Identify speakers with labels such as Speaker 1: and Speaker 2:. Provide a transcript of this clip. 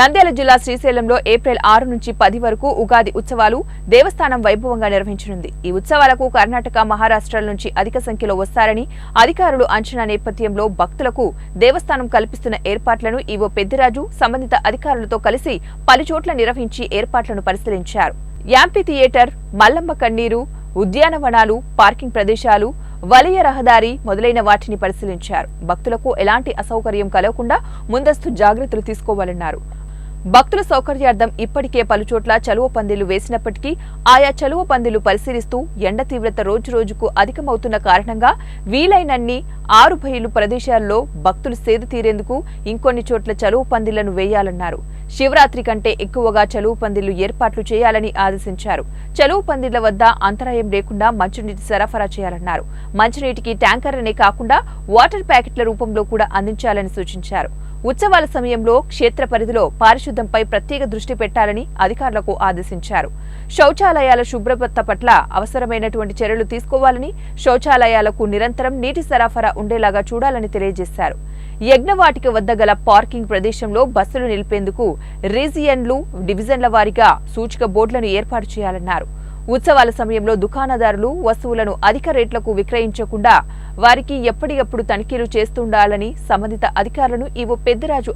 Speaker 1: నంద్యాల జిల్లా శ్రీశైలంలో ఏప్రిల్ 6 నుంచి 10 వరకు ఉగాది ఉత్సవాలు దేవస్థానం వైభవంగా నిర్వహించనుంది। ఈ ఉత్సవాలకు కర్ణాటక, మహారాష్ట్రల నుంచి అధిక సంఖ్యలో వస్తారని అధికారులు అంచనా నేపథ్యంలో భక్తులకు దేవస్థానం కల్పిస్తున్న ఏర్పాట్లను ఈవో పెద్దిరాజు సంబంధిత అధికారులతో కలిసి పలుచోట్ల నిర్వహించి ఏర్పాట్లను పరిశీలించారు। యాంపీ థియేటర్, మల్లమ్మ కన్నీరు, ఉద్యానవనాలు, పార్కింగ్ ప్రదేశాలు, వలయ రహదారి మొదలైన వాటిని పరిశీలించారు। భక్తులకు ఎలాంటి అసౌకర్యం కలగకుండా ముందస్తు జాగ్రత్తలు తీసుకోవాలన్నారు। భక్తుల సౌకర్యార్థం ఇప్పటికే పలుచోట్ల చలువ పందిళ్లు వేసినప్పటికీ ఆయా చలువ పందిళ్లు పరిశీలిస్తూ ఎండ తీవ్రత రోజురోజుకు అధికమవుతున్న కారణంగా వీలైనన్ని ఆరుబయలు ప్రదేశాల్లో భక్తులు సేద తీరేందుకు ఇంకొన్ని చోట్ల చలువ పందిళ్లను వేయాలన్నారు। శివరాత్రి కంటే ఎక్కువగా చలువ పందిళ్లు ఏర్పాట్లు చేయాలని ఆదేశించారు। చలువ పందిళ్ల వద్ద అంతరాయం లేకుండా మంచినీటి సరఫరా చేయాలన్నారు। మంచినీటికి ట్యాంకర్లనే కాకుండా వాటర్ ప్యాకెట్ల రూపంలో కూడా అందించాలని సూచించారు। ఉత్సవాల సమయంలో క్షేత్ర పరిధిలో పారిశుద్ధ్యంపై ప్రత్యేక దృష్టి పెట్టాలని అధికారులకు ఆదేశించారు। శౌచాలయాల శుభ్రత పట్ల అవసరమైనటువంటి చర్యలు తీసుకోవాలని, శౌచాలయాలకు నిరంతరం నీటి సరఫరా ఉండేలాగా చూడాలని తెలియజేశారు। యజ్ఞవాటిక వద్ద గల పార్కింగ్ ప్రదేశంలో బస్సులు నిలిపేందుకు రీజియన్లు, డివిజన్ల వారీగా సూచిక బోర్డులను ఏర్పాటు చేయాలన్నారు। ఉత్సవాల సమయంలో దుకాణదారులు వస్తువులను అధిక రేట్లకు విక్రయించకుండా వారికి ఎప్పటికప్పుడు తనిఖీలు చేస్తుండాలని సంబంధిత అధికారులను ఈవో పెద్దిరాజు